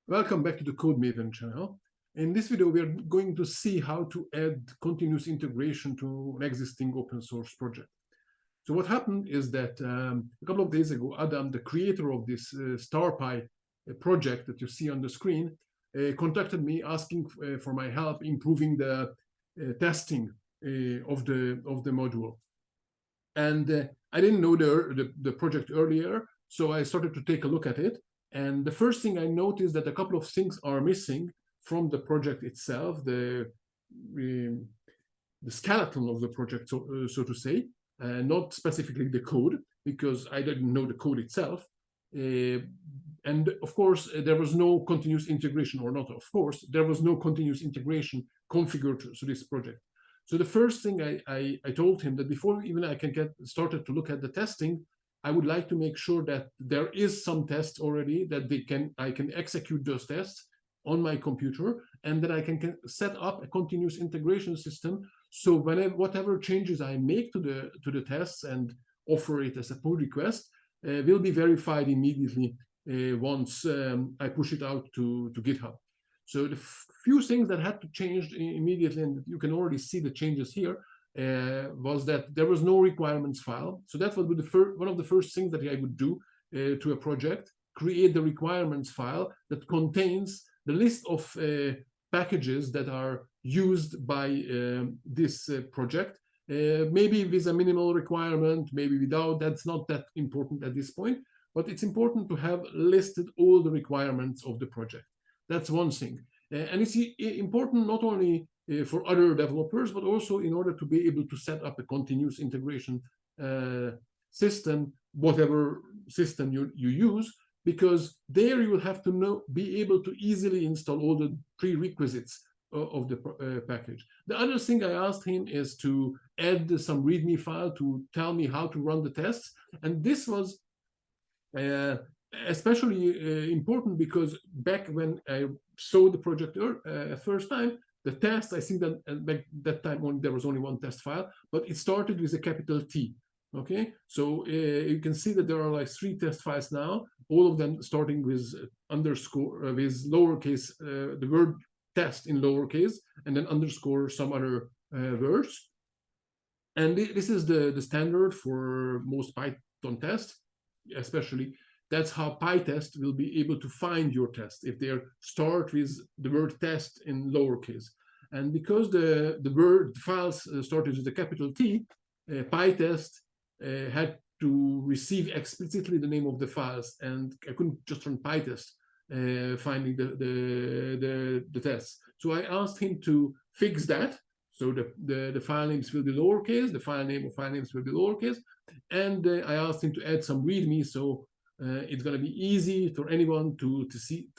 Welcome back to the Code Maven channel. In this video, we are going to see how to add continuous integration to an existing open source project. So what happened is that a couple of days ago, Adam, the creator of this StarPy project that you see on the screen, contacted me asking for my help improving the testing of the module. And I didn't know the project earlier, so I started to take a look at it. And the first thing I noticed that a couple of things are missing from the project itself, the skeleton of the project, so to say, not specifically the code, because I didn't know the code itself. And of course, there was no continuous integration, or not of course, there was no continuous integration configured to this project. So the first thing I told him that before even I can get started to look at the testing, I would like to make sure that there is some tests already that I can execute those tests on my computer, and that I can set up a continuous integration system. So whatever changes I make to the tests and offer it as a pull request will be verified immediately once I push it out to GitHub. So the few things that had to change immediately, and you can already see the changes here, was that there was no requirements file. So that would be one of the first things that I would do to a project, create the requirements file that contains the list of packages that are used by this project, maybe with a minimal requirement, maybe without. That's not that important at this point, but it's important to have listed all the requirements of the project. That's one thing. And it's important not only for other developers, but also in order to be able to set up a continuous integration system, whatever system you use, because there you will have to be able to easily install all the prerequisites of the package. The other thing I asked him is to add some README file to tell me how to run the tests. And this was especially important because back when I saw the project first time, the test, I think that back that time there was only one test file, but it started with a capital T. Okay, so you can see that there are like 3 test files now, all of them starting with underscore, with lowercase, the word test in lowercase, and then underscore some other words. And this is the standard for most Python tests, especially. That's how PyTest will be able to find your test if they start with the word test in lowercase. And because the files started with a capital T, PyTest had to receive explicitly the name of the files, and I couldn't just run PyTest finding the tests. So I asked him to fix that. So the file names will be lowercase, the file names will be lowercase, and I asked him to add some README, so it's going to be easy for anyone to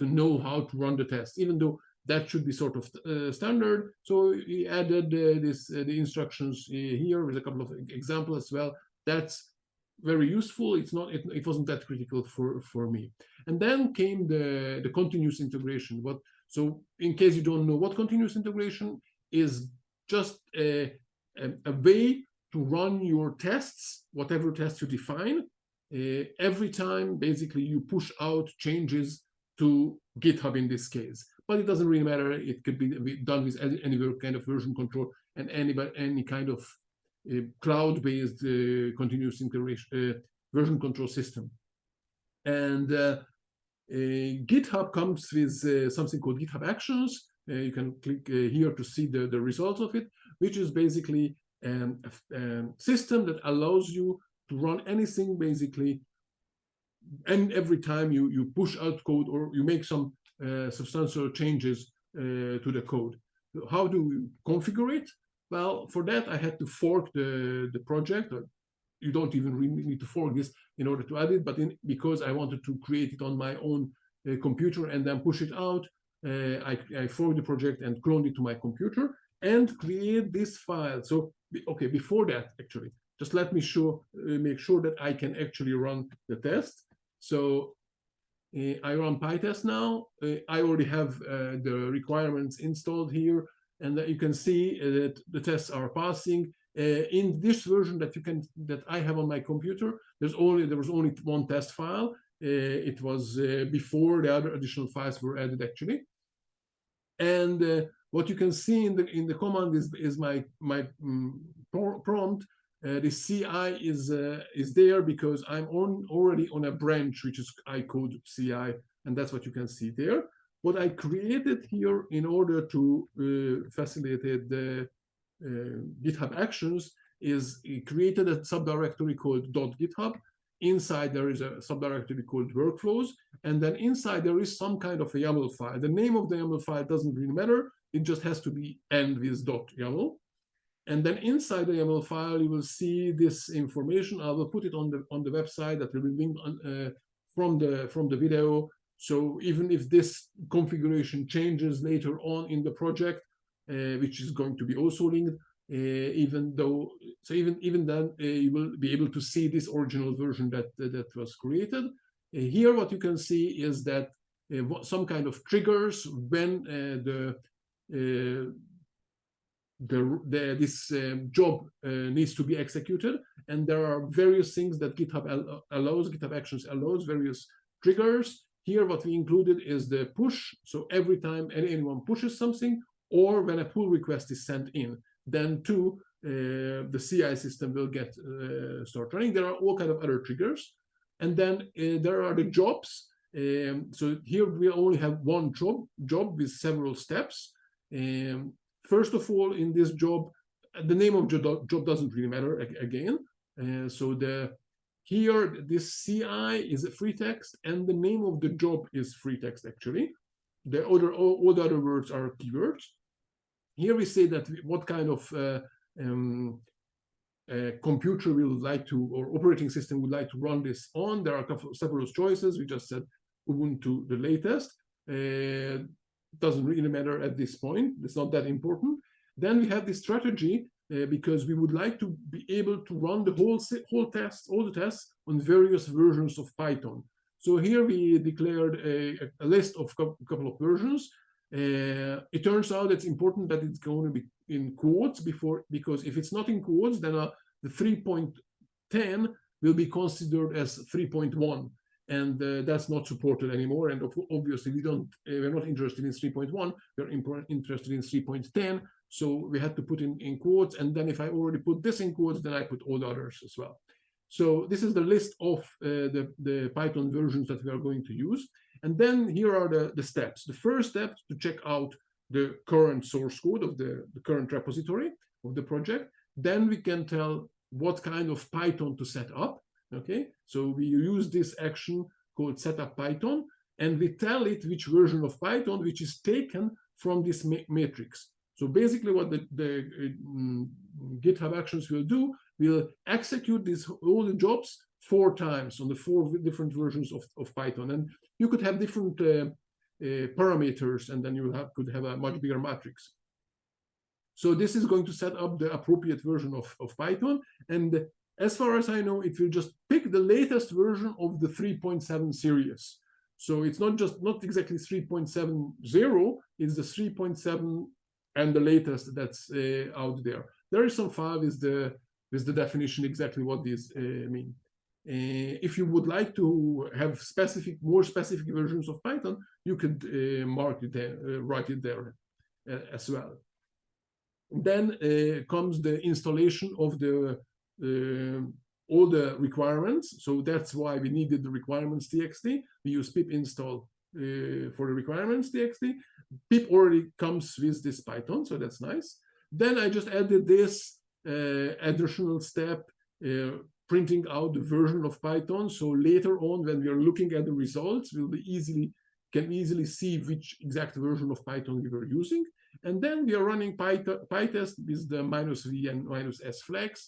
know how to run the test, even though that should be sort of standard. So we added the instructions here with a couple of examples as well. That's very useful. It wasn't that critical for me. And then came the continuous integration. So in case you don't know what continuous integration is, just a way to run your tests, whatever tests you define, every time basically you push out changes to GitHub in this case. But it doesn't really matter. It could be done with any kind of version control and any kind of cloud-based continuous integration version control system. And GitHub comes with something called GitHub Actions. You can click here to see the results of it, which is basically a system that allows you to run anything basically, and every time you push out code or you make some substantial changes to the code. How do we configure it? Well, for that I had to fork the project. You don't even really need to fork this in order to add it, but because I wanted to create it on my own computer and then push it out, I forked the project and cloned it to my computer and create this file. So okay, before that, actually, just let me make sure that I can actually run the test. So I run PyTest now. I already have the requirements installed here, and you can see that the tests are passing. In this version that I have on my computer, there was only one test file, It was before the other additional files were added, actually. And what you can see in the command is my prompt. The CI is there because I'm already on a branch which is iCode CI, and that's what you can see there. What I created here in order to facilitate the GitHub Actions is it created a subdirectory called .github. Inside there is a subdirectory called workflows, and then inside there is some kind of a YAML file. The name of the YAML file doesn't really matter. It just has to be end with .yaml. And then inside the YAML file, you will see this information. I will put it on the website that will be linked from the video. So even if this configuration changes later on in the project, which is going to be also linked, even then you will be able to see this original version that was created. Here what you can see is that some kind of triggers when this job needs to be executed, and there are various things that GitHub Actions allows, various triggers. Here what we included is the push, so every time anyone pushes something, or when a pull request is sent in, then too the CI system will start running. There are all kind of other triggers, and then there are the jobs. So here we only have one job with several steps. First of all, in this job, the name of the job doesn't really matter again. So here this CI is a free text, and the name of the job is free text actually. All the other words are keywords. Here we say that what kind of computer we would like to, or operating system would like to run this on. There are several choices. We just said Ubuntu, the latest. Doesn't really matter at this point. It's not that important. Then we have this strategy because we would like to be able to run the all the tests on various versions of Python. So here we declared a list of a couple of versions. It turns out it's important that it's going to be in quotes because if it's not in quotes, then the 3.10 will be considered as 3.1, and that's not supported anymore. And obviously we're not interested in 3.1. We're interested in 3.10. So we had to put in quotes, and then if I already put this in quotes, then I put all the others as well. So this is the list of the Python versions that we are going to use. And then here are the steps. The first step is to check out the current source code of the current repository of the project. Then we can tell what kind of Python to set up. Okay, so we use this action called setup Python, and we tell it which version of Python which is taken from this matrix. So basically what the GitHub Actions will do, will execute all the jobs 4 times on the 4 different versions of Python. And you could have different parameters, and then you could have a much bigger matrix. So this is going to set up the appropriate version of Python. And as far as I know, it will just pick the latest version of the 3.7 series. So it's not exactly 3.70, it's the 3.7 and the latest that's out there. There is some file with the definition exactly what these mean. If you would like to have more specific versions of Python, you could mark it there, write it there as well. Then comes the installation of all the requirements. So that's why we needed the requirements txt. We use pip install for the requirements txt. Pip already comes with this Python, so that's nice. Then I just added this additional step, printing out the version of Python. So later on, when we are looking at the results, we can easily see which exact version of Python we were using. And then we are running PyTest with the -v and -s flags.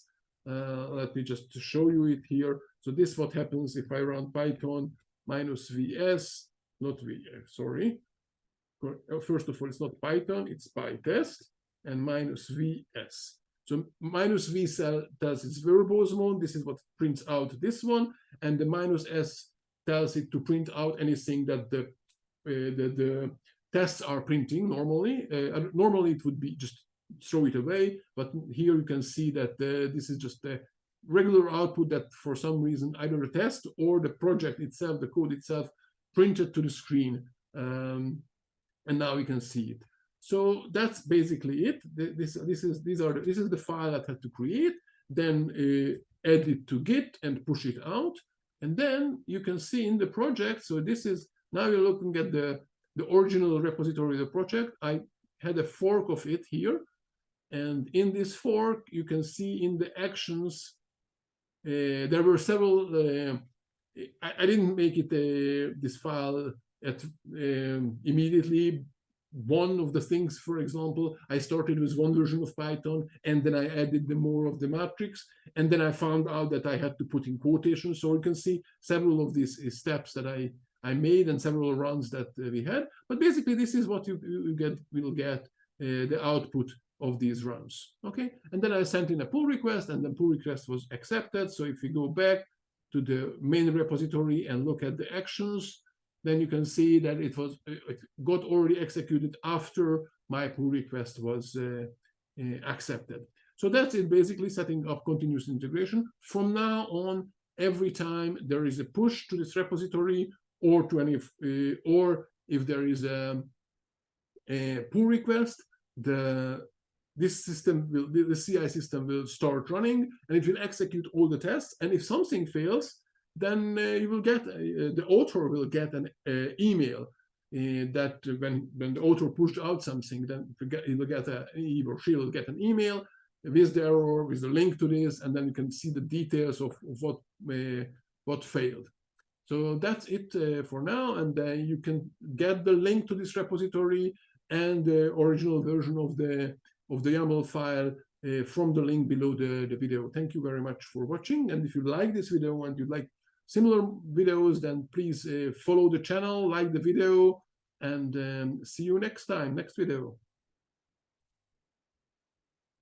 Let me just show you it here. So this is what happens if I run Python -vs, not v, sorry. First of all, it's not Python, it's PyTest, and -vs. So -v tells it's verbose mode. This is what prints out this one, and the -s tells it to print out anything that the tests are printing normally. Normally it would be just throw it away, but here you can see that this is just regular output that for some reason either the test or the project itself, the code itself, printed to the screen, and now we can see it. So that's basically it. This is the file that I had to create, then add it to Git and push it out, and then you can see in the project. So this is, now you're looking at the original repository of the project. I had a fork of it here, and in this fork you can see in the actions there were several. I didn't make it this file at immediately. One of the things, for example, I started with one version of Python, and then I added the more of the matrix, and then I found out that I had to put in quotations. So you can see several of these steps that I made and several runs that we had. But basically, this is what you will get the output of these runs. Okay, and then I sent in a pull request, and the pull request was accepted. So if we go back to the main repository and look at the actions, then you can see that it got already executed after my pull request was accepted. So that's it, basically setting up continuous integration. From now on, every time there is a push to this repository, or to any, or if there is a pull request, this system will, the CI system will start running, and it will execute all the tests. And if something fails, then you will get the author will get an email that when the author pushed out something, then he will get he or she will get an email with the error, with the link to this, and then you can see the details of what failed. So that's it for now, and you can get the link to this repository and the original version of the YAML file from the link below the video. Thank you very much for watching, and if you like this video and you'd like similar videos, then please follow the channel, like the video, and see you next time, next video.